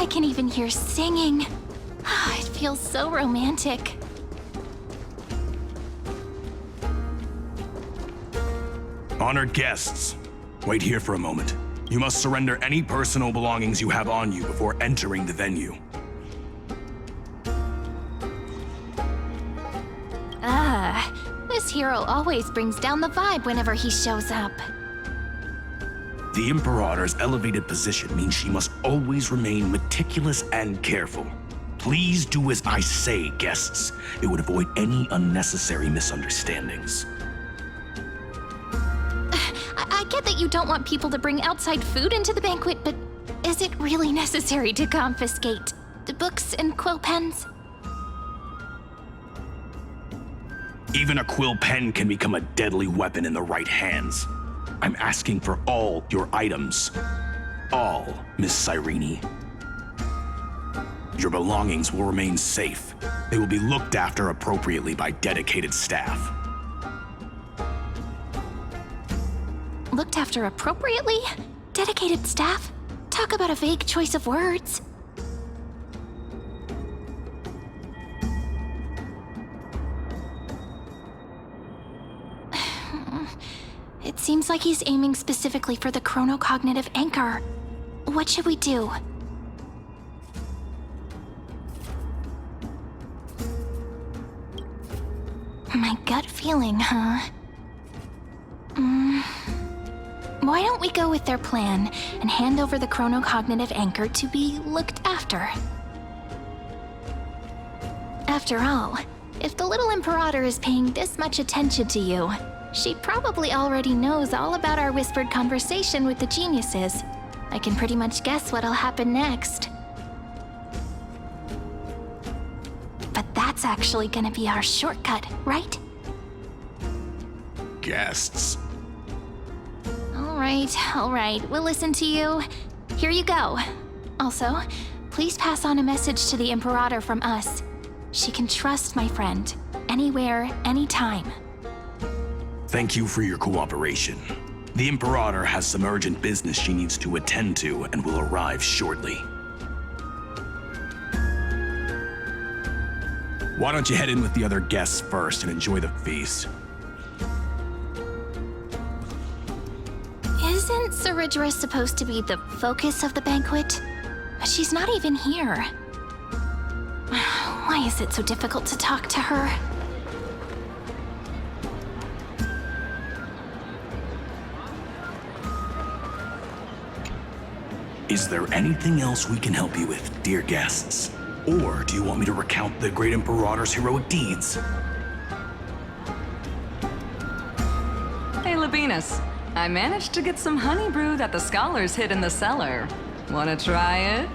I can even hear singing. It feels so romantic. Honored guests, wait here for a moment. You must surrender any personal belongings you have on you before entering the venue. This hero always brings down the vibe whenever he shows up. The Imperator's elevated position means she must always remain meticulous and careful. Please do as I say, guests. It would avoid any unnecessary misunderstandings. I get that you don't want people to bring outside food into the banquet, but is it really necessary to confiscate the books and quill pens? Even a quill pen can become a deadly weapon in the right hands. I'm asking for all your items. All, Miss Cyrene. Your belongings will remain safe. They will be looked after appropriately by dedicated staff. Looked after appropriately? Dedicated staff? Talk about a vague choice of words. It seems like he's aiming specifically for the chronocognitive anchor. What should we do? My gut feeling, huh? Why don't we go with their plan and hand over the chronocognitive anchor to be looked after? After all, if the little Imperator is paying this much attention to you, she probably already knows all about our whispered conversation with the geniuses. I can pretty much guess what'll happen next. But that's actually gonna be our shortcut, right? Guests. All right, we'll listen to you. Here you go. Also, please pass on a message to the Imperator from us. She can trust my friend, anywhere, anytime. Thank you for your cooperation. The Imperator has some urgent business she needs to attend to and will arrive shortly. Why don't you head in with the other guests first and enjoy the feast? Isn't Ceridra supposed to be the focus of the banquet? But she's not even here. Why is it so difficult to talk to her? Is there anything else we can help you with, dear guests? Or do you want me to recount the great Imperator's heroic deeds? Hey, Labinas. I managed to get some honey brew that the scholars hid in the cellar. Wanna try it?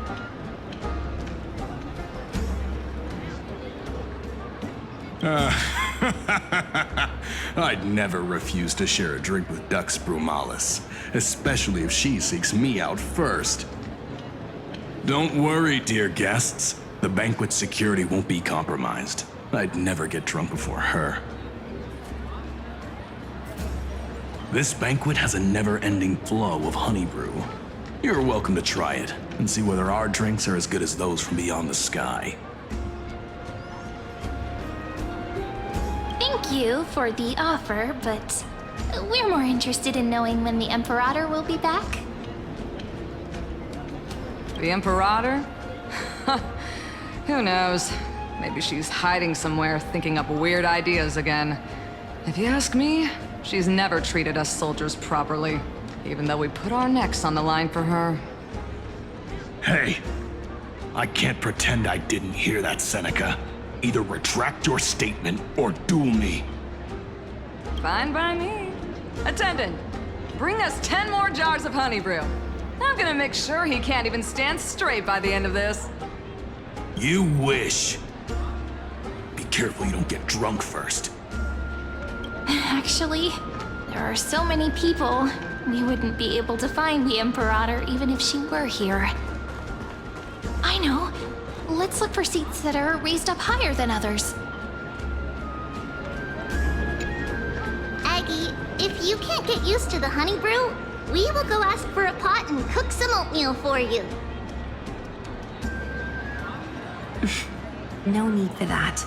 I'd never refuse to share a drink with Dux Brumalis, especially if she seeks me out first. Don't worry, dear guests. The banquet security won't be compromised. I'd never get drunk before her. This banquet has a never-ending flow of honey brew. You're welcome to try it and see whether our drinks are as good as those from beyond the sky. Thank you for the offer, but we're more interested in knowing when the Imperator will be back. The Imperator? Who knows? Maybe she's hiding somewhere, thinking up weird ideas again. If you ask me, she's never treated us soldiers properly, even though we put our necks on the line for her. Hey, I can't pretend I didn't hear that, Seneca. Either retract your statement or duel me. Fine by me. Attendant, bring us 10 more jars of honey brew. I'm gonna make sure he can't even stand straight by the end of this. You wish. Be careful you don't get drunk first. Actually, there are so many people, we wouldn't be able to find the Imperator even if she were here. I know. Let's look for seats that are raised up higher than others. Aggie, if you can't get used to the honey brew, we will go ask for a pot and cook some oatmeal for you. No need for that.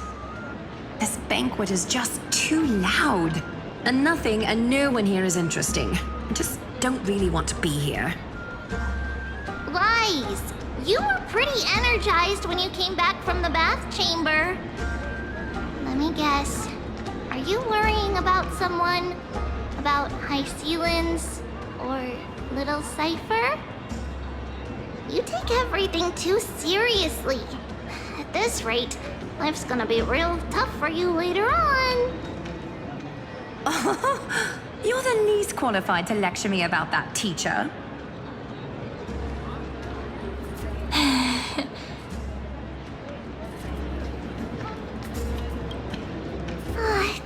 This banquet is just too loud. And nothing and no one here is interesting. I just don't really want to be here. Lies! You were pretty energized when you came back from the bath chamber. Let me guess. Are you worrying about someone? About High Sealins? Or Little Cypher? You take everything too seriously. At this rate, life's gonna be real tough for you later on. You're the least qualified to lecture me about that, teacher.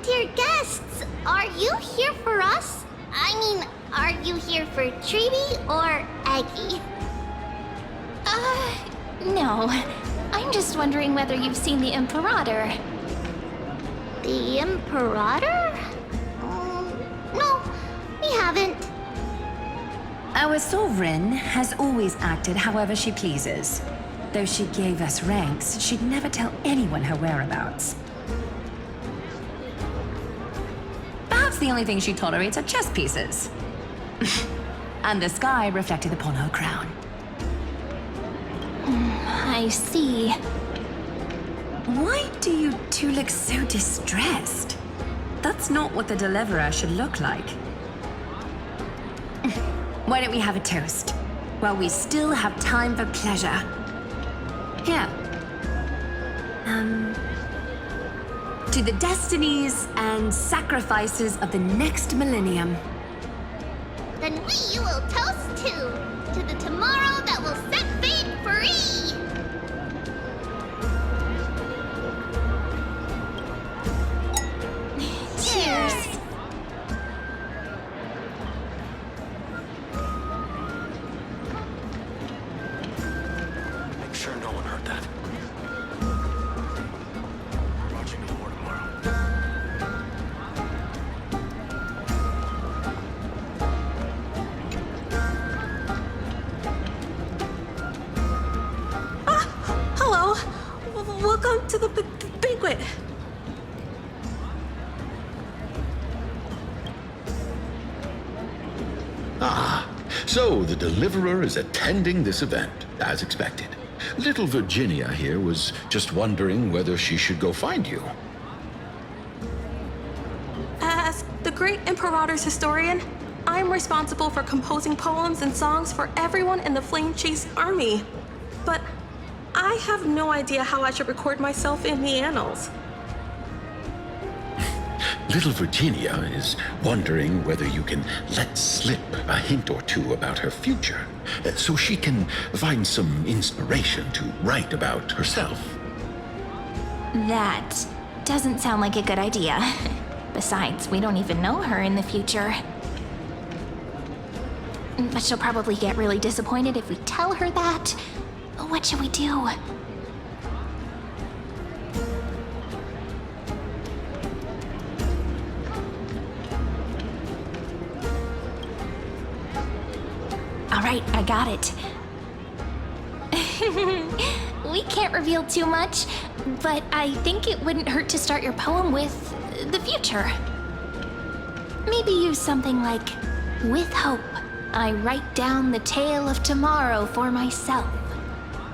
Dear guests, are you here for us? I mean, are you here for Treeby or Aggie? No. I'm just wondering whether you've seen the Imperator. The Imperator? No, we haven't. Our sovereign has always acted however she pleases. Though she gave us ranks, she'd never tell anyone her whereabouts. Perhaps the only thing she tolerates are chess pieces. And the sky reflected upon her crown. I see. Why do you two look so distressed? That's not what the deliverer should look like. Why don't we have a toast? While we still have time for pleasure. Here. To the destinies and sacrifices of the next millennium. Then we will toast to the tomorrow that will set fate free. Cheers. Make sure no one heard that. We're watching the war tomorrow. Hello. Welcome to the banquet. So the Deliverer is attending this event, as expected. Little Virginia here was just wondering whether she should go find you. As the great Imperator's historian, I'm responsible for composing poems and songs for everyone in the Flame Chase army. But I have no idea how I should record myself in the annals. Little Virginia is wondering whether you can let slip a hint or two about her future, so she can find some inspiration to write about herself. That doesn't sound like a good idea. Besides, we don't even know her in the future. But she'll probably get really disappointed if we tell her that. What should we do? All right, I got it. We can't reveal too much, but I think it wouldn't hurt to start your poem with the future. Maybe use something like, "With hope, I write down the tale of tomorrow for myself,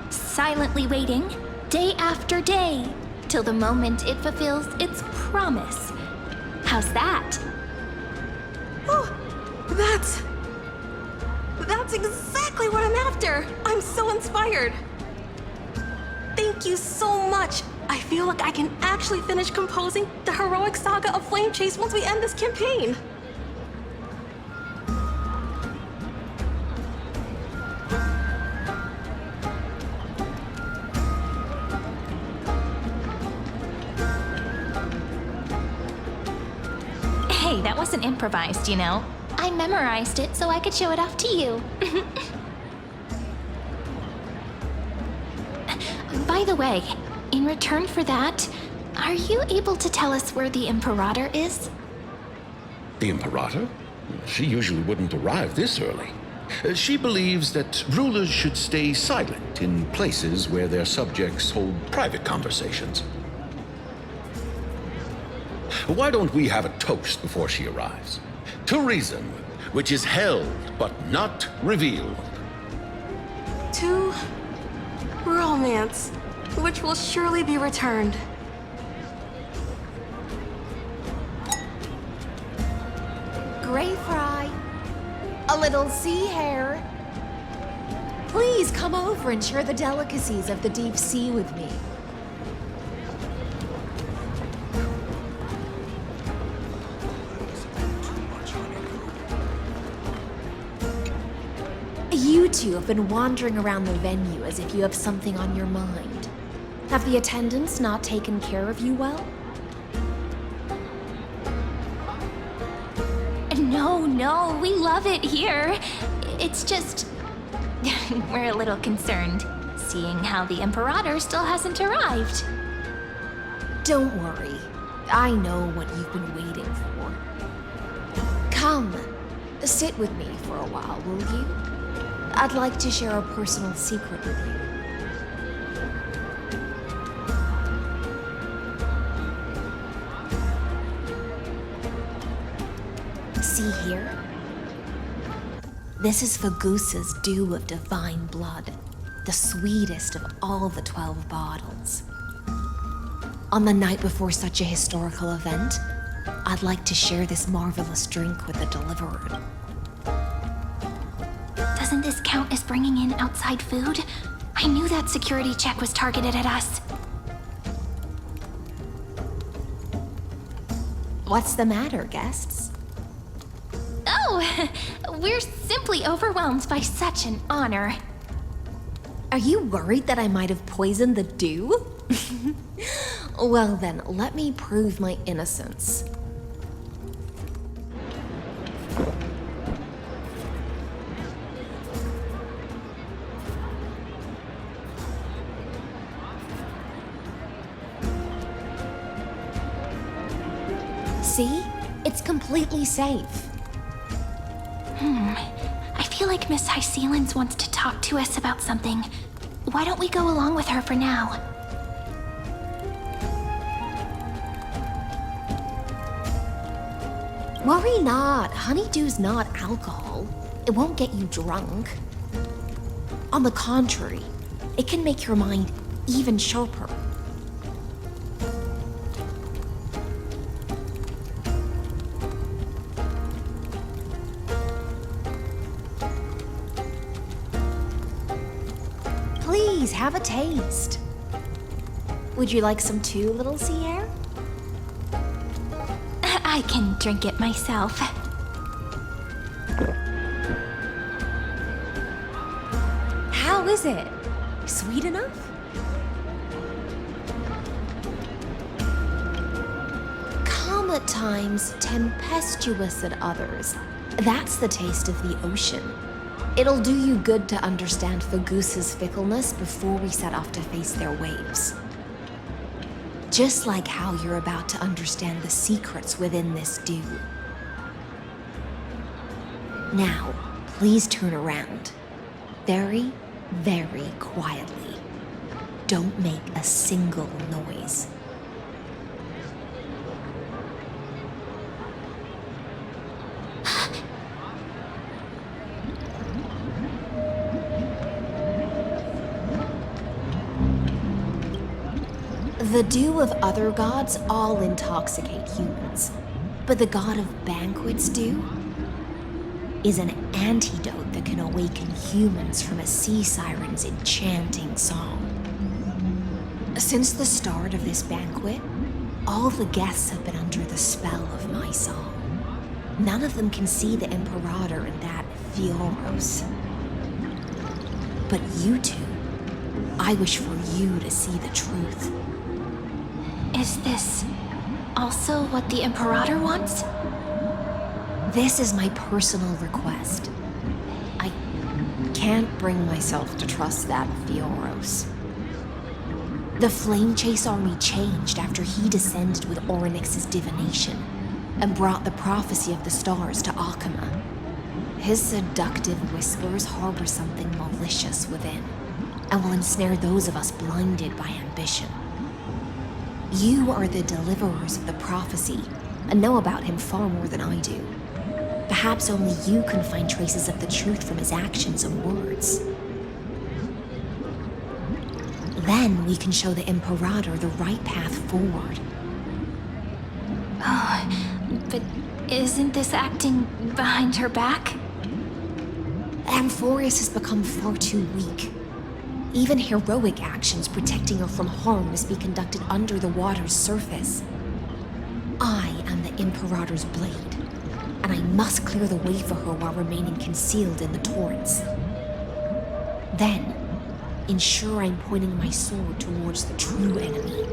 silently waiting, day after day, till the moment it fulfills its promise." How's that? Oh, that's exactly what I'm after. I'm so inspired. Thank you so much. I feel like I can actually finish composing the heroic saga of Flame Chase once we end this campaign. Hey, that wasn't improvised, you know. I memorized it so I could show it off to you. By the way, in return for that, are you able to tell us where the Imperator is? The Imperator? She usually wouldn't arrive this early. She believes that rulers should stay silent in places where their subjects hold private conversations. Why don't we have a toast before she arrives? To reason, which is held but not revealed. To romance, which will surely be returned. Gray fry. A little sea hare. Please come over and share the delicacies of the deep sea with me. You two have been wandering around the venue as if you have something on your mind. Have the attendants not taken care of you well? No, we love it here. It's just... we're a little concerned, seeing how the Imperator still hasn't arrived. Don't worry. I know what you've been waiting for. Come, sit with me for a while, will you? I'd like to share a personal secret with you. See here? This is Fagusa's dew of divine blood, the sweetest of all the 12 bottles. On the night before such a historical event, I'd like to share this marvelous drink with the deliverer. Doesn't this count as bringing in outside food? I knew that security check was targeted at us. What's the matter, guests? Oh, we're simply overwhelmed by such an honor. Are you worried that I might have poisoned the dew? Well then, let me prove my innocence. See? It's completely safe. I feel like Miss High Sealands wants to talk to us about something. Why don't we go along with her for now? Worry not. Honeydew's not alcohol. It won't get you drunk. On the contrary, it can make your mind even sharper. Please, have a taste. Would you like some too, little sea hare? I can drink it myself. How is it? Sweet enough? Calm at times, tempestuous at others. That's the taste of the ocean. It'll do you good to understand Fagusa's fickleness before we set off to face their waves. Just like how you're about to understand the secrets within this dew. Now, please turn around. Very, very quietly. Don't make a single noise. The dew of other gods all intoxicate humans, but the god of banquets dew is an antidote that can awaken humans from a sea siren's enchanting song. Since the start of this banquet, all the guests have been under the spell of my song. None of them can see the Imperator and that Amphoreus. But you two, I wish for you to see the truth. Is this also what the Imperator wants? This is my personal request. I can't bring myself to trust that Amphoreus. The Flame Chase army changed after he descended with Orynyx's divination and brought the prophecy of the stars to Akama. His seductive whispers harbor something malicious within, and will ensnare those of us blinded by ambition. You are the deliverers of the prophecy, and know about him far more than I do. Perhaps only you can find traces of the truth from his actions and words. Then we can show the Imperator the right path forward. But isn't this acting behind her back? Amphoreus has become far too weak. Even heroic actions protecting her from harm must be conducted under the water's surface. I am the Imperator's blade, and I must clear the way for her while remaining concealed in the torrents. Then, ensure I'm pointing my sword towards the true enemy.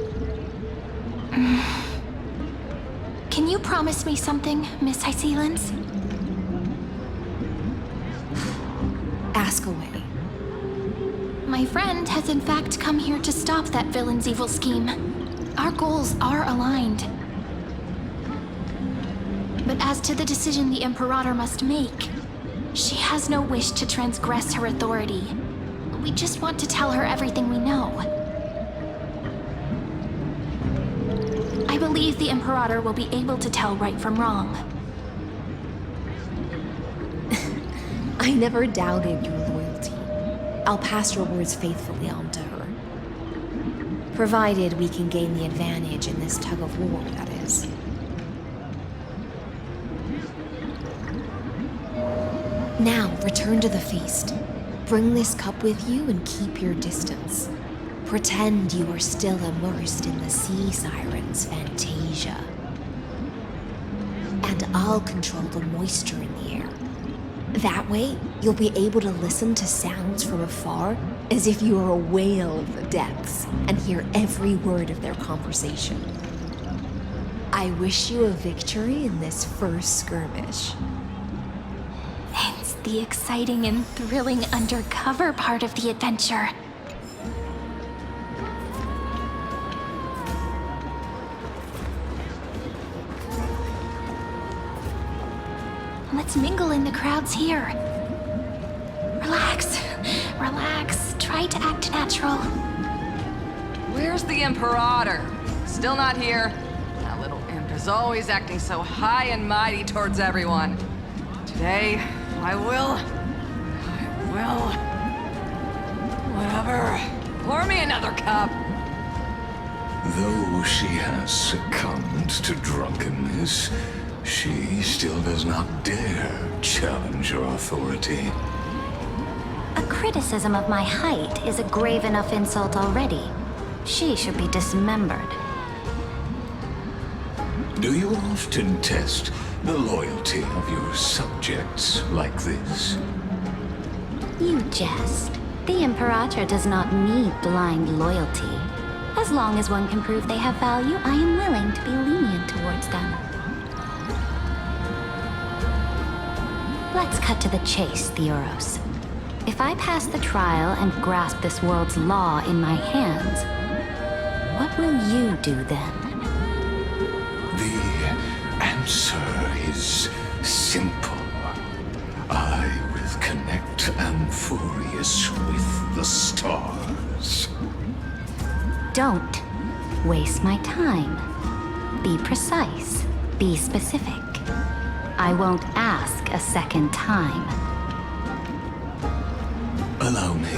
Can you promise me something, Miss Hysealins? Ask away. My friend has in fact come here to stop that villain's evil scheme. Our goals are aligned. But as to the decision the Imperator must make, she has no wish to transgress her authority. We just want to tell her everything we know. I believe the Imperator will be able to tell right from wrong. I never doubted your loyalty. I'll pass your words faithfully on to her. Provided we can gain the advantage in this tug of war, that is. Now, return to the feast. Bring this cup with you and keep your distance. Pretend you are still immersed in the sea siren's fantasia. And I'll control the moisture in the air. That way, you'll be able to listen to sounds from afar as if you were a whale of the depths and hear every word of their conversation. I wish you a victory in this first skirmish. It's the exciting and thrilling undercover part of the adventure. Let's mingle in the crowds here. Relax, relax. Try to act natural. Where's the Imperator? Still not here. That little imp is always acting so high and mighty towards everyone. Today, I will. Whatever. Pour me another cup. Though she has succumbed to drunkenness, she still does not dare challenge your authority. A criticism of my height is a grave enough insult already. She should be dismembered. Do you often test the loyalty of your subjects like this? You jest. The Imperator does not need blind loyalty. As long as one can prove they have value, I am willing to be lenient towards them. Let's cut to the chase, Theoros. If I pass the trial and grasp this world's law in my hands, what will you do then? The answer is simple. I will connect Amphoreus with the stars. Don't waste my time. Be precise. Be specific. I won't ask a second time. Allow me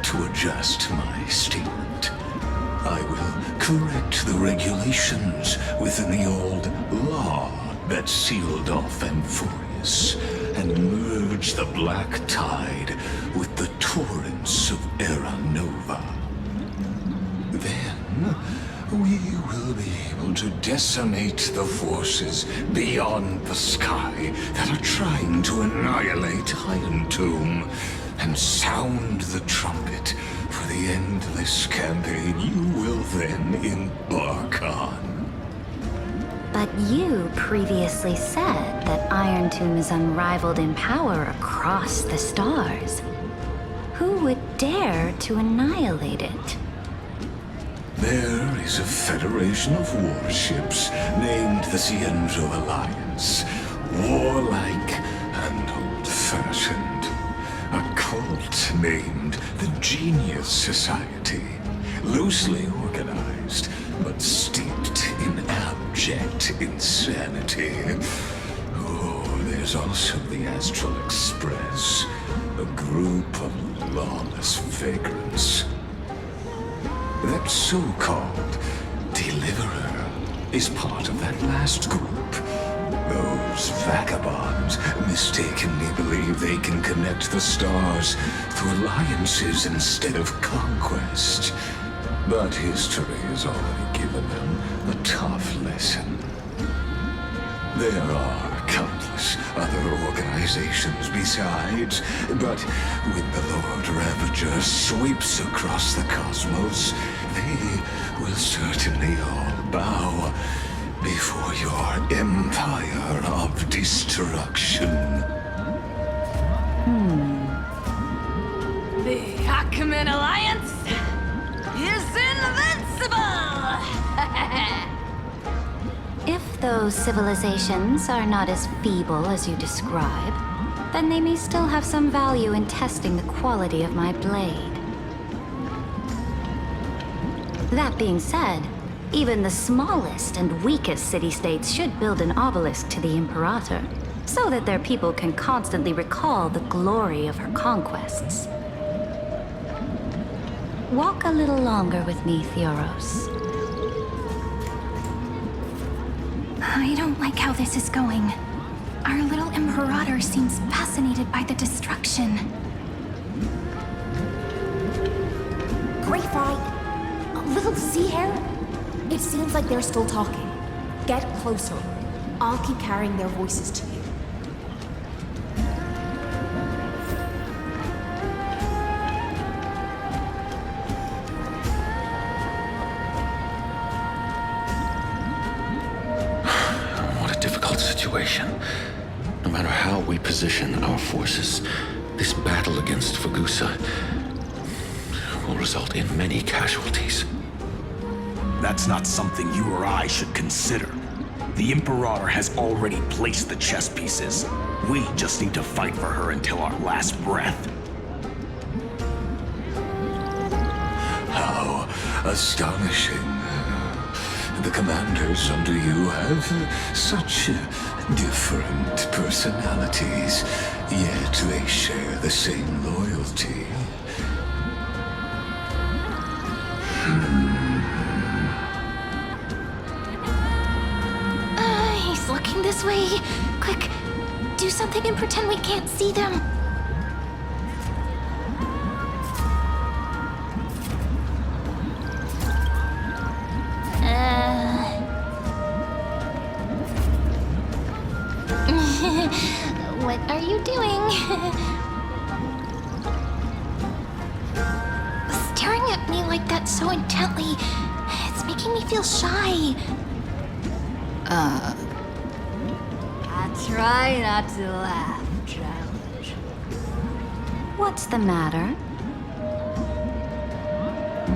to adjust my statement. I will correct the regulations within the old law that sealed off Amphoreus and merge the black tide with the torrents of Era Nova. Then we will be able to decimate the forces beyond the sky that are trying to annihilate Iron Tomb and sound the trumpet for the endless campaign you will then embark on. But you previously said that Iron Tomb is unrivaled in power across the stars. Who would dare to annihilate it? There is a federation of warships named the Cienzo Alliance. Warlike and old-fashioned. old-fashioned. A cult named the Genius Society. Loosely organized, but steeped in abject insanity. Oh, there's also the Astral Express, a group of lawless vagrants. That so-called Deliverer is part of that last group. Those vagabonds mistakenly believe they can connect the stars through alliances instead of conquest. But history has already given them a tough lesson. There are countless other organizations besides, but when the Lord Ravager sweeps across the cosmos, they will certainly all bow before your empire of destruction. The Ackman Alliance is invincible! If those civilizations are not as feeble as you describe, then they may still have some value in testing the quality of my blade. That being said, even the smallest and weakest city-states should build an obelisk to the Imperator, so that their people can constantly recall the glory of her conquests. Walk a little longer with me, Theoros. I don't like how this is going. Our little Imperator seems fascinated by the destruction. Great fight. A little to see here? It seems like they're still talking. Get closer. I'll keep carrying their voices to you. What a difficult situation. No matter how we position our forces, this battle against Fagusa will result in many casualties. That's not something you or I should consider. The Imperator has already placed the chess pieces. We just need to fight for her until our last breath. How astonishing. The commanders under you have such different personalities, yet they share the same loyalty. He's looking this way. Quick, do something and pretend we can't see them. What are you doing? Staring at me like that so intently, it's making me feel shy. I try not to laugh, Challenge. What's the matter?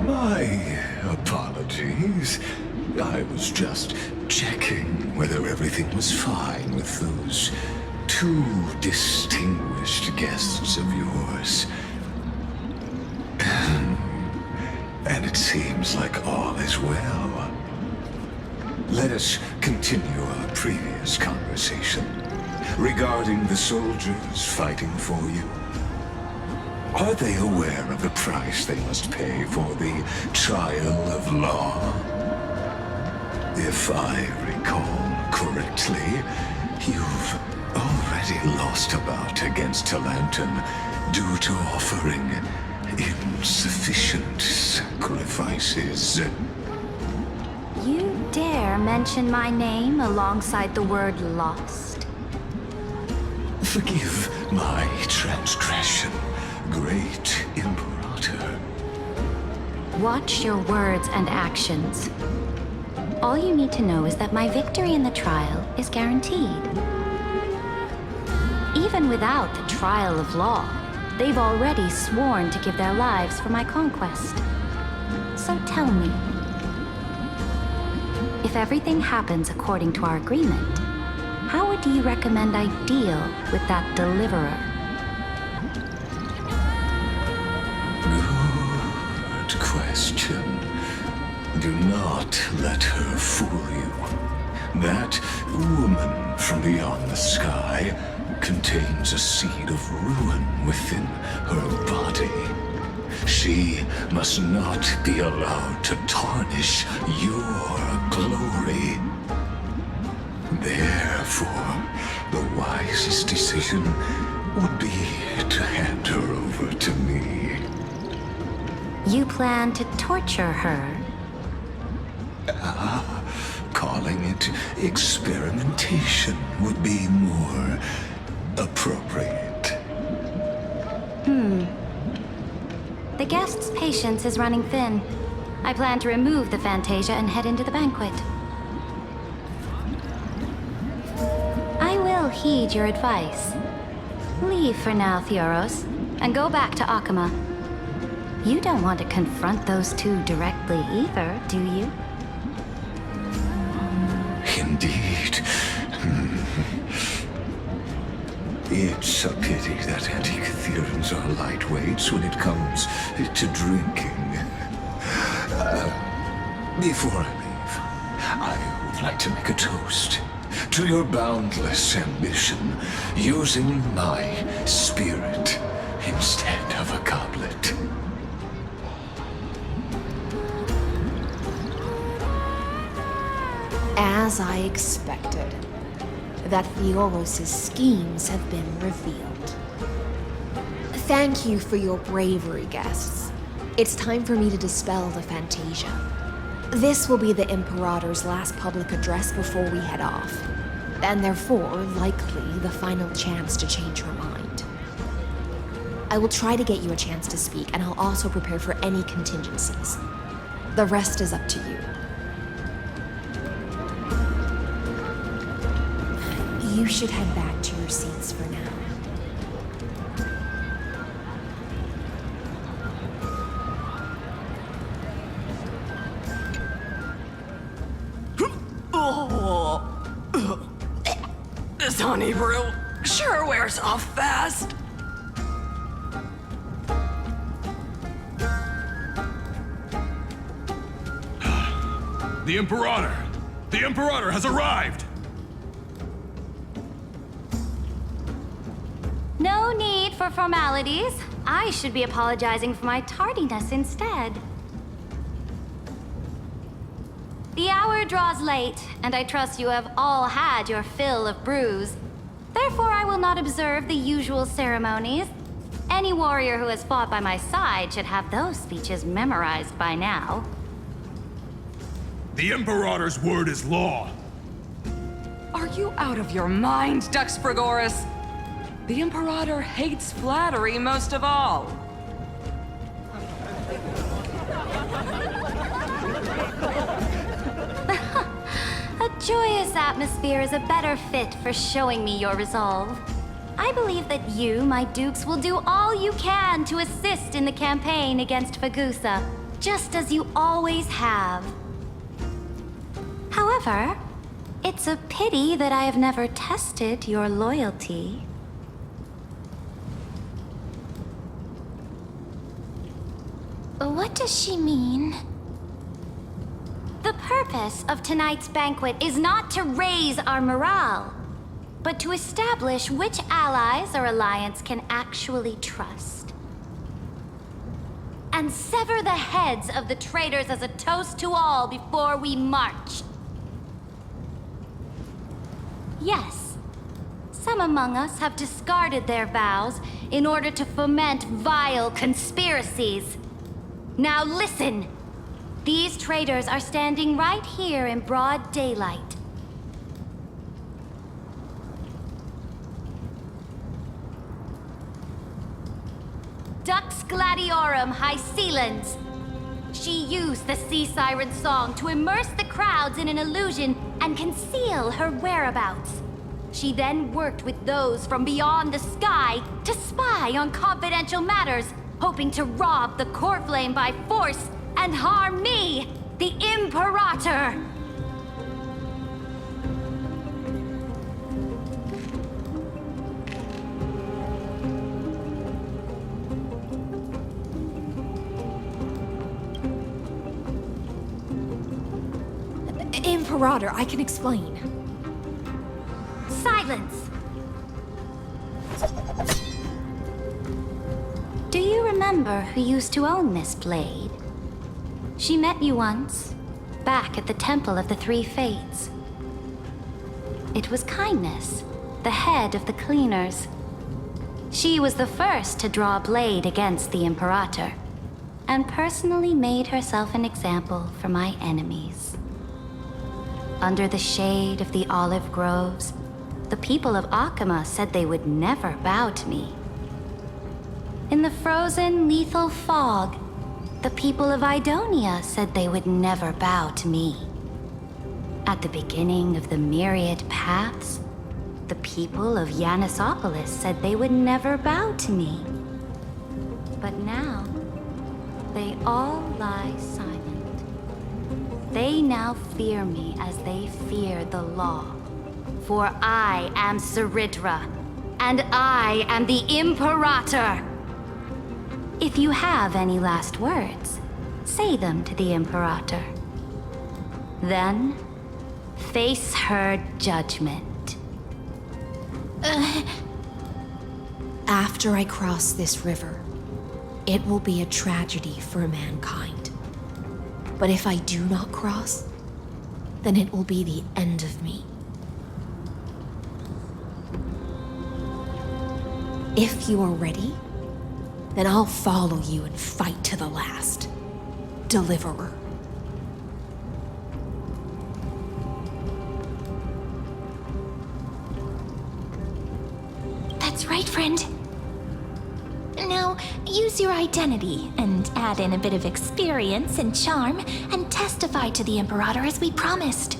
My apologies. I was just checking whether everything was fine with those two distinguished guests of yours. And it seems like all is well. Let us continue our previous conversation regarding the soldiers fighting for you. Are they aware of the price they must pay for the trial of law? If I recall correctly, you've already lost a bout against Talanton due to offering insufficient sacrifices. You dare mention my name alongside the word lost? Forgive my transgression, great Imperator. Watch your words and actions. All you need to know is that my victory in the trial is guaranteed. Even without the trial of law, they've already sworn to give their lives for my conquest. So tell me, if everything happens according to our agreement, how would you recommend I deal with that deliverer? question. Do not let her fool you. That woman from beyond the sky contains a seed of ruin within her body. She must not be allowed to tarnish your glory. Therefore, the wisest decision would be to hand her over to me. You plan to torture her? Calling it experimentation would be more appropriate. The guest's patience is running thin. I plan to remove the Fantasia and head into the banquet. I will heed your advice. Leave for now, Theoros, and go back to Akama. You don't want to confront those two directly either, do you? Indeed. It's a pity that Antikytherians are lightweights when it comes to drinking. Before I leave, I would like to make a toast to your boundless ambition, using my spirit instead of a goblet. As I expected, that Theoros' schemes have been revealed. Thank you for your bravery, guests. It's time for me to dispel the Fantasia. This will be the Imperator's last public address before we head off, and therefore, likely, the final chance to change her mind. I will try to get you a chance to speak, and I'll also prepare for any contingencies. The rest is up to you. You should head back to your seats for now. This honey brew sure wears off fast. The Imperator! The Imperator has arrived! No need for formalities. I should be apologizing for my tardiness instead. The hour draws late, and I trust you have all had your fill of brews. Therefore, I will not observe the usual ceremonies. Any warrior who has fought by my side should have those speeches memorized by now. The Imperator's word is law! Are you out of your mind, Dux Frigoris? The Imperator hates flattery most of all. A joyous atmosphere is a better fit for showing me your resolve. I believe that you, my dukes, will do all you can to assist in the campaign against Fagusa, just as you always have. However, it's a pity that I have never tested your loyalty. What does she mean? The purpose of tonight's banquet is not to raise our morale, but to establish which allies our alliance can actually trust. And sever the heads of the traitors as a toast to all before we march. Yes, some among us have discarded their vows in order to foment vile conspiracies. Now listen! These traitors are standing right here in broad daylight. Dux Gladiorum Hycelens. She used the Sea Siren song to immerse the crowds in an illusion and conceal her whereabouts. She then worked with those from beyond the sky to spy on confidential matters, hoping to rob the core flame by force and harm me, the Imperator! Imperator, I can explain. Silence! Do you remember who used to own this blade? She met you once, back at the Temple of the Three Fates. It was Kindness, the head of the cleaners. She was the first to draw a blade against the Imperator, and personally made herself an example for my enemies. Under the shade of the olive groves, the people of Akama said they would never bow to me. In the frozen, lethal fog, the people of Idonia said they would never bow to me. At the beginning of the myriad paths, the people of Yanisopolis said they would never bow to me. But now, they all lie silent. They now fear me as they fear the law. For I am Ceridra, and I am the Imperator! If you have any last words, say them to the Imperator. Then, face her judgment. After I cross this river, it will be a tragedy for mankind. But if I do not cross, then it will be the end of me. If you are ready, then I'll follow you and fight to the last. Deliverer. That's right, friend. Now, use your identity and add in a bit of experience and charm and testify to the Imperator as we promised.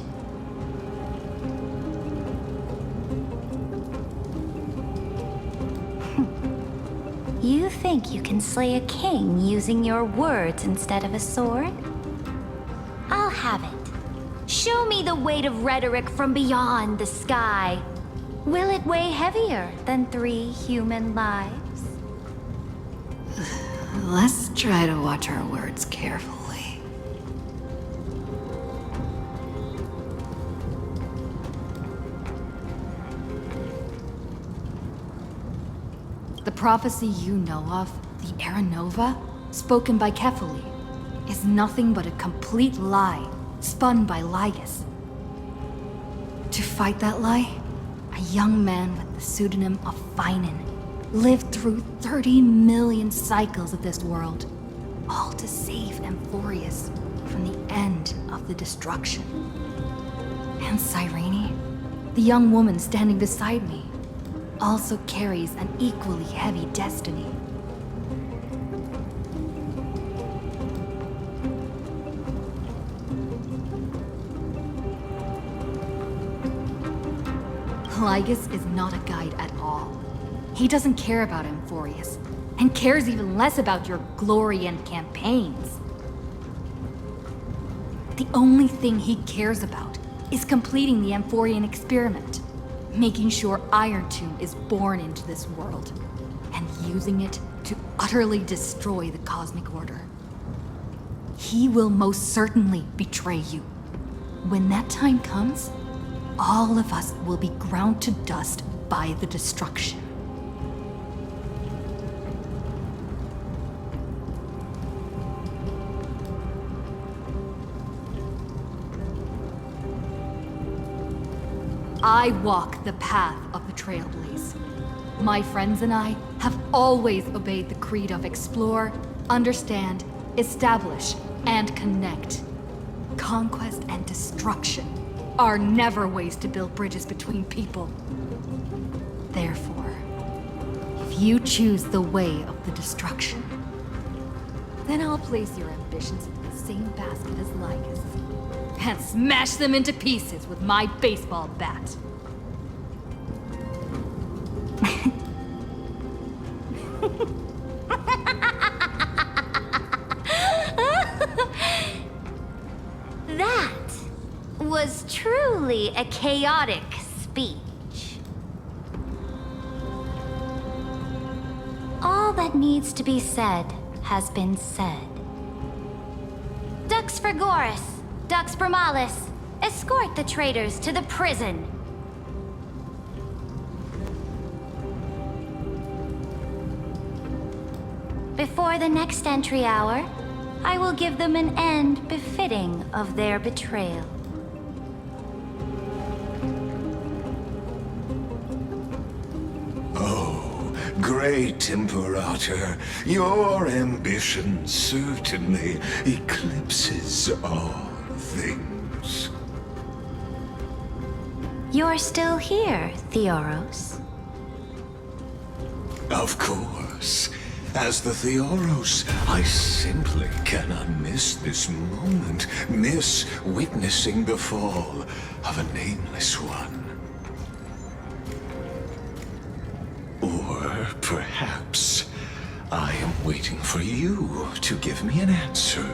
You think you can slay a king using your words instead of a sword? I'll have it. Show me the weight of rhetoric from beyond the sky. Will it weigh heavier than 3 human lives? Let's try to watch our words carefully. The prophecy you know of, the Era Nova, spoken by Kefali, is nothing but a complete lie, spun by Lygus. To fight that lie, a young man with the pseudonym of Finan lived through 30 million cycles of this world, all to save Amphoreus from the end of the destruction. And Cyrene, the young woman standing beside me, also carries an equally heavy destiny. Lygus is not a guide at all. He doesn't care about Amphoreus, and cares even less about your glory and campaigns. The only thing he cares about is completing the Amphorian experiment, making sure Iron Tomb is born into this world, and using it to utterly destroy the Cosmic Order. He will most certainly betray you. When that time comes, all of us will be ground to dust by the destruction. I walk the path of the Trailblaze. My friends and I have always obeyed the creed of explore, understand, establish, and connect. Conquest and destruction are never ways to build bridges between people. Therefore, if you choose the way of the destruction, then I'll place your ambitions in the same basket as Lygus and smash them into pieces with my baseball bat. That was truly a chaotic speech. All that needs to be said has been said. Dux Frigoris, Dux Bromalis, Escort the traitors to the prison. Before the next entry hour, I will give them an end befitting of their betrayal. Oh, great Imperator, your ambition certainly eclipses all things. You're still here, Theoros. Of course. As the Theoros, I simply cannot miss this moment, miss witnessing the fall of a nameless one. Or perhaps I am waiting for you to give me an answer.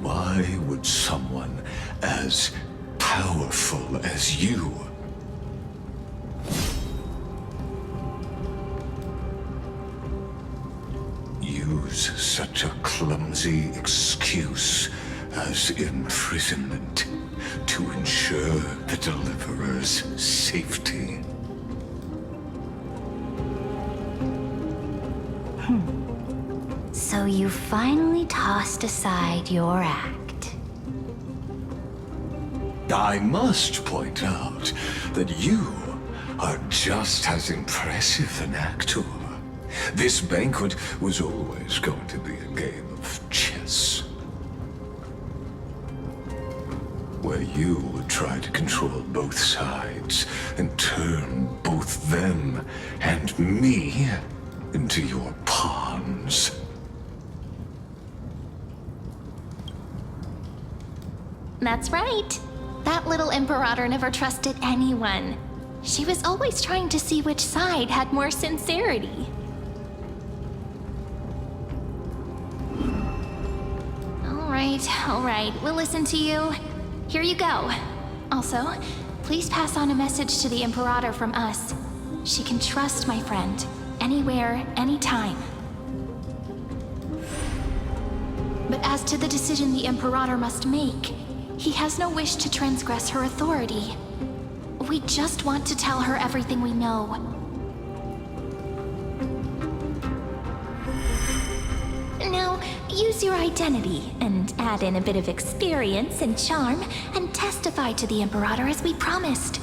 Why would someone as powerful as you use such a clumsy excuse as imprisonment to ensure the Deliverer's safety? So you finally tossed aside your act. I must point out that you are just as impressive an actor. This banquet was always going to be a game of chess, where you would try to control both sides and turn both them and me into your pawns. That's right. That little Imperator never trusted anyone. She was always trying to see which side had more sincerity. All right, we'll listen to you. Here you go. Also, please pass on a message to the Imperator from us. She can trust my friend, anywhere, anytime. But as to the decision the Imperator must make, he has no wish to transgress her authority. We just want to tell her everything we know. Now, use your identity and add in a bit of experience and charm and testify to the Imperator as we promised.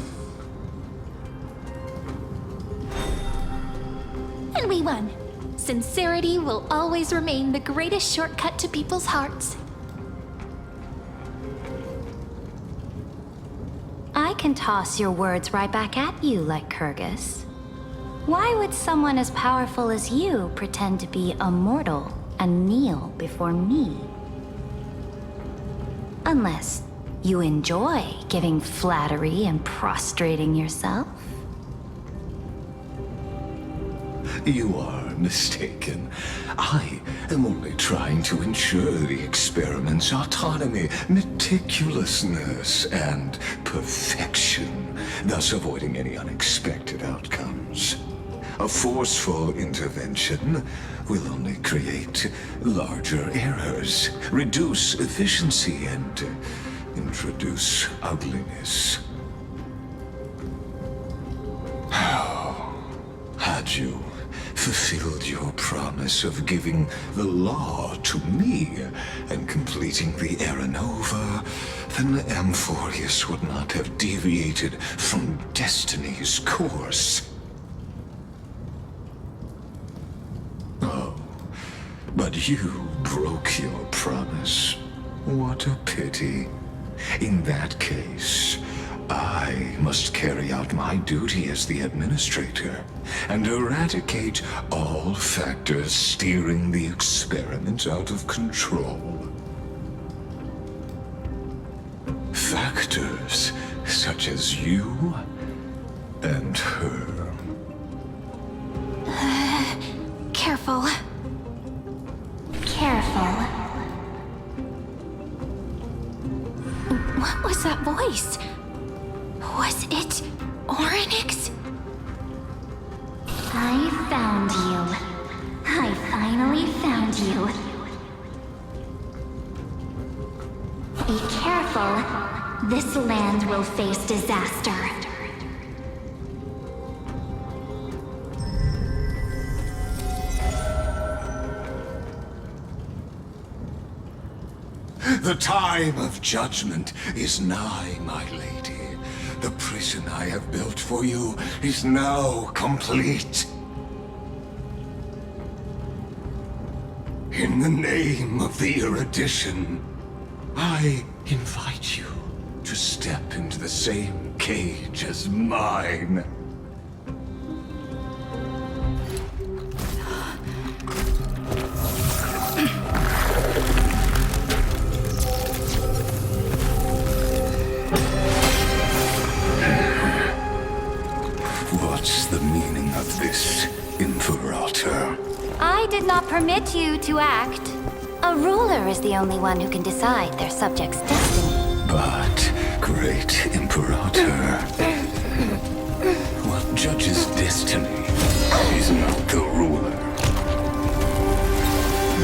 And we won. Sincerity will always remain the greatest shortcut to people's hearts. I can toss your words right back at you, like Kyrgyz. Why would someone as powerful as you pretend to be a mortal and kneel before me? Unless you enjoy giving flattery and prostrating yourself. You are mistaken. I am only trying to ensure the experiment's autonomy, meticulousness, and perfection, thus avoiding any unexpected outcomes. A forceful intervention will only create larger errors, reduce efficiency, and introduce ugliness. How had you fulfilled your promise of giving the law to me and completing the Era Nova, then Amphoreus would not have deviated from destiny's course. Oh, but you broke your promise. What a pity. In that case, I must carry out my duty as the administrator and eradicate all factors steering the experiment out of control. Factors such as you and her. Careful. Careful. What was that voice? Was it Orynyx? I found you. I finally found you. Be careful. this land will face disaster. The time of judgment is nigh, my lady. The prison I have built for you is now complete. In the name of the erudition, I invite you to step into the same cage as mine. What's the meaning of this, Imperator? I did not permit you to act. A ruler is the only one who can decide their subject's destiny. But, great Imperator, what judges destiny is not the ruler,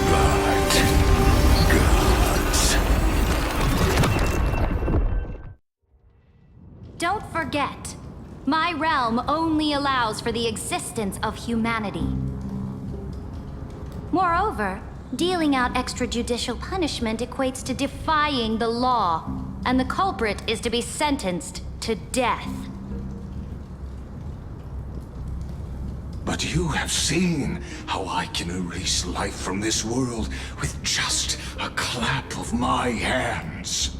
but gods. Don't forget, my realm only allows for the existence of humanity. Moreover, dealing out extrajudicial punishment equates to defying the law, and the culprit is to be sentenced to death. But you have seen how I can erase life from this world with just a clap of my hands.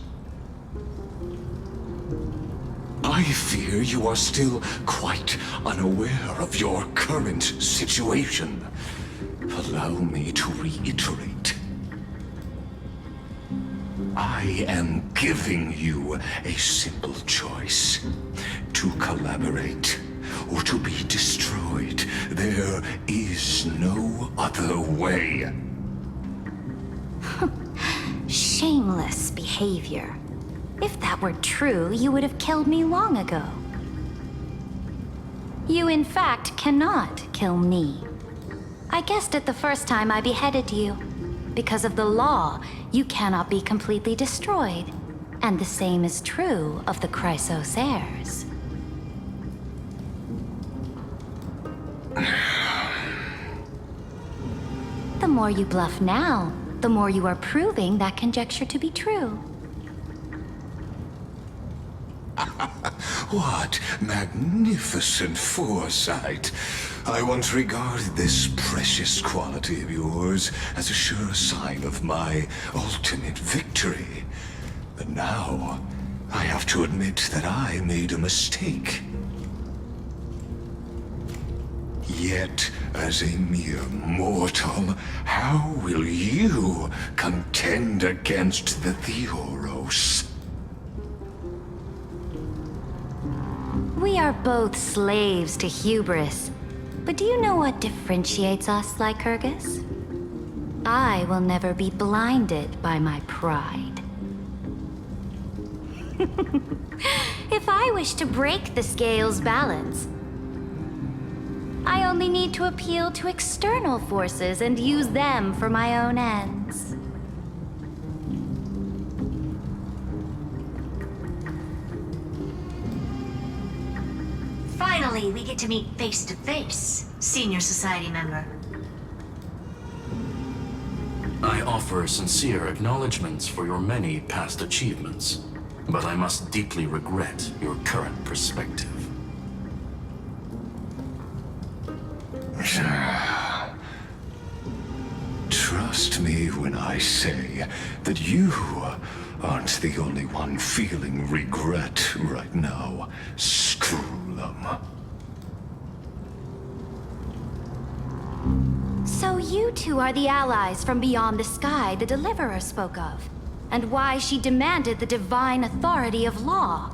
I fear you are still quite unaware of your current situation. Allow me to reiterate. I am giving you a simple choice. To collaborate or to be destroyed. There is no other way. Shameless behavior. If that were true, you would have killed me long ago. You, in fact, cannot kill me. I guessed it the first time I beheaded you. Because of the law, you cannot be completely destroyed. And the same is true of the Chrysos heirs. The more you bluff now, the more you are proving that conjecture to be true. What magnificent foresight. I once regarded this precious quality of yours as a sure sign of my ultimate victory. But now, I have to admit that I made a mistake. Yet, as a mere mortal, how will you contend against the Theoros? We are both slaves to hubris. But do you know what differentiates us, Lycurgus? I will never be blinded by my pride. If I wish to break the scale's balance, I only need to appeal to external forces and use them for my own ends. Finally, we get to meet face to face, Senior Society member. I offer sincere acknowledgments for your many past achievements, but I must deeply regret your current perspective. Trust me when I say that you aren't the only one feeling regret right now, Screwlum. So you two are the allies from beyond the sky the Deliverer spoke of, and why she demanded the divine authority of law.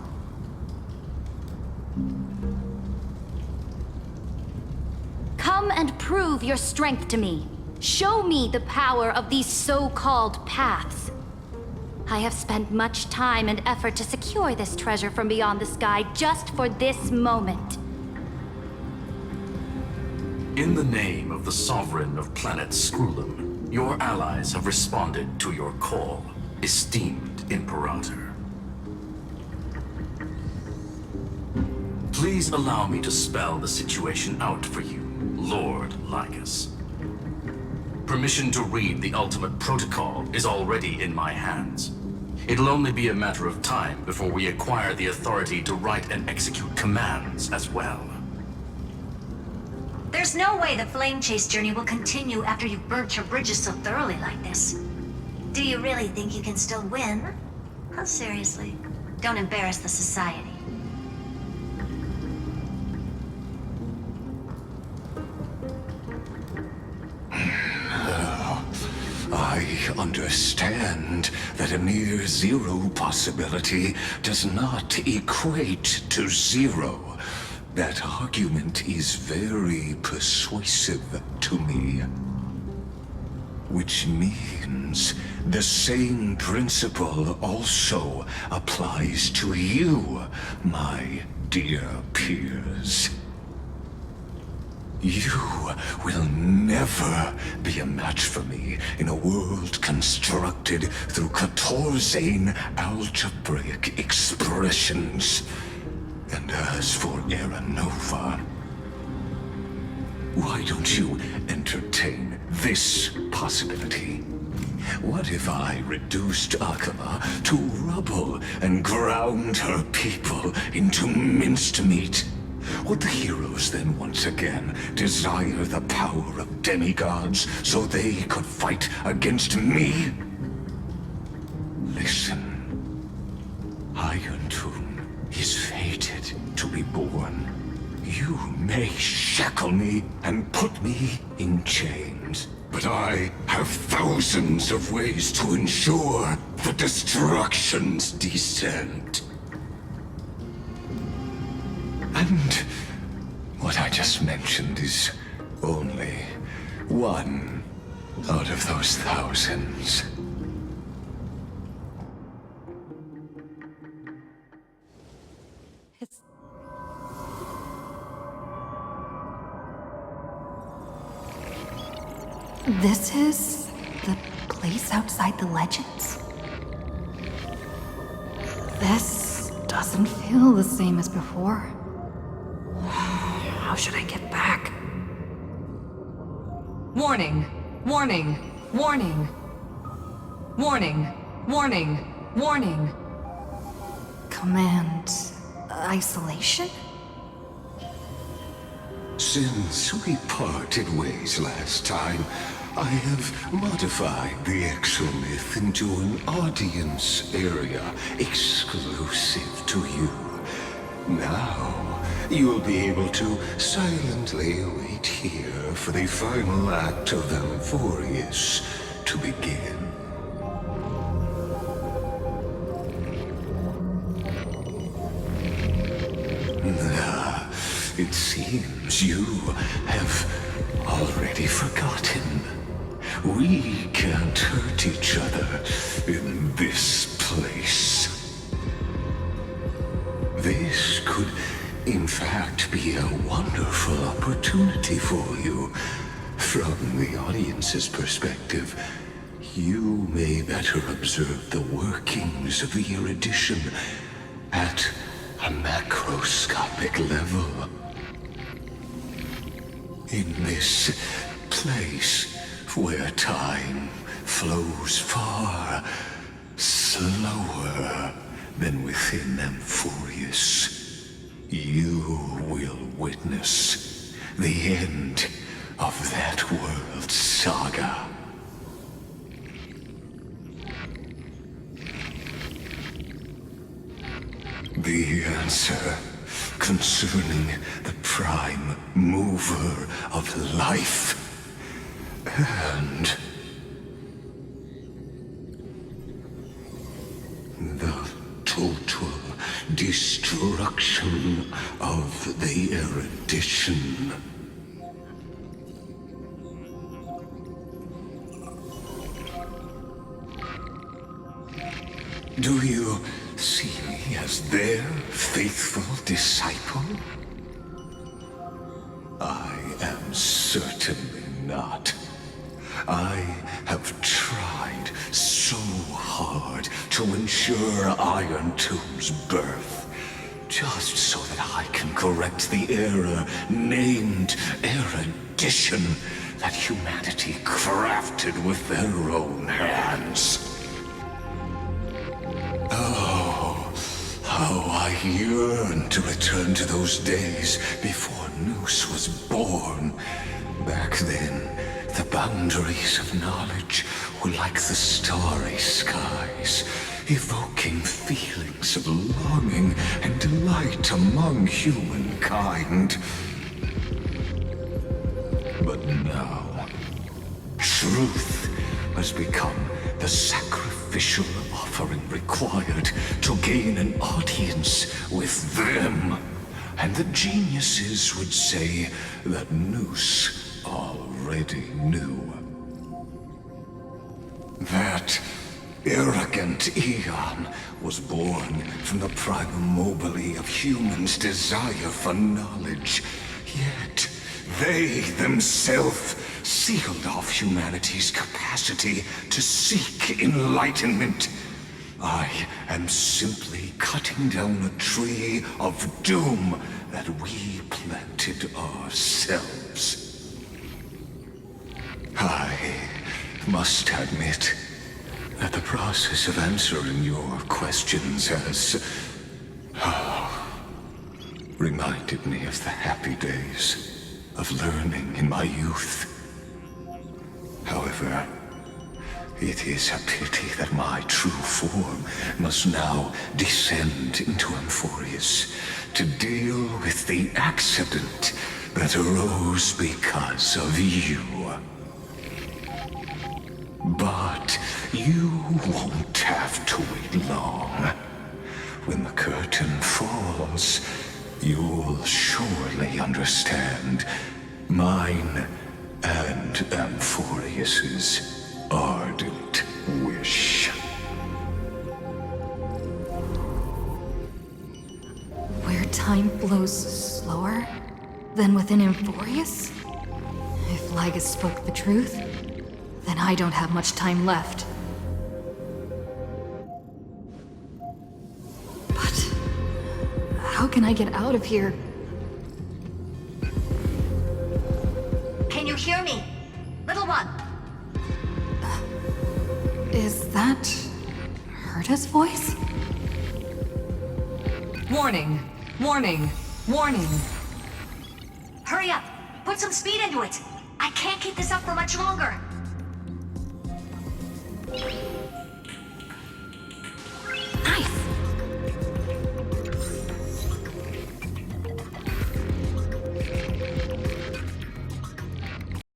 Come and prove your strength to me. Show me the power of these so-called paths. I have spent much time and effort to secure this treasure from beyond the sky just for this moment. In the name of the Sovereign of Planet Screwlum, your allies have responded to your call, esteemed Imperator. Please allow me to spell the situation out for you, Lord Lycus. Permission to read the ultimate protocol is already in my hands. It'll only be a matter of time before we acquire the authority to write and execute commands as well. There's no way the flame chase journey will continue after you've burnt your bridges so thoroughly like this. Do you really think you can still win? Oh, seriously. Don't embarrass the society. I understand that a near zero possibility does not equate to zero. That argument is very persuasive to me. Which means the same principle also applies to you, my dear peers. You will never be a match for me in a world constructed through Catorzane algebraic expressions. And as for Aranova, why don't you entertain this possibility? What if I reduced Akama to rubble and ground her people into minced meat? Would the heroes then once again desire the power of demigods so they could fight against me? Listen. Iron Tomb is fated to be born. You may shackle me and put me in chains, but I have thousands of ways to ensure the destruction's descent. And what I just mentioned is only one out of those thousands. This is the place outside the legends? This doesn't feel the same as before. How should I get back? Warning! Warning! Warning! Warning! Warning! Warning! Command... isolation? Since we parted ways last time, I have modified the exomyth into an audience area exclusive to you. Now, you'll be able to silently wait here for the final act of Amphoreus to begin. It seems you have already forgotten. We can't hurt each other in this place. This could, in fact, be a wonderful opportunity for you. From the audience's perspective, you may better observe the workings of the erudition at a macroscopic level. In this place where time flows far slower than within Amphoreus, you will witness the end of that world's saga. The answer concerning the prime mover of life and the total destruction of the erudition. Do you see me as their faithful disciple? I am certainly not. I have tried so hard to ensure Iron Tomb's birth, just so that I can correct the error named erudition that humanity crafted with their own hands. Oh, how I yearn to return to those days before Noose was born. Back then, the boundaries of knowledge were like the starry skies, evoking feelings of longing and delight among humankind. But now, truth has become the sacrificial offering required to gain an audience with them. And the geniuses would say that Noose already knew. That arrogant Eon was born from the primal mobile of humans' desire for knowledge. Yet, they themselves sealed off humanity's capacity to seek enlightenment. I am simply cutting down a tree of doom that we planted ourselves. I must admit that the process of answering your questions has reminded me of the happy days of learning in my youth. However, it is a pity that my true form must now descend into Amphoreus to deal with the accident that arose because of you. But you won't have to wait long. When the curtain falls, you'll surely understand mine and Amphoreus's ardent wish. Where time flows slower than within Amphoreus? If Lygus spoke the truth, then I don't have much time left. But how can I get out of here? Can you hear me? Little one! Is that Herta's voice? Warning! Warning! Warning! Hurry up! Put some speed into it! I can't keep this up for much longer!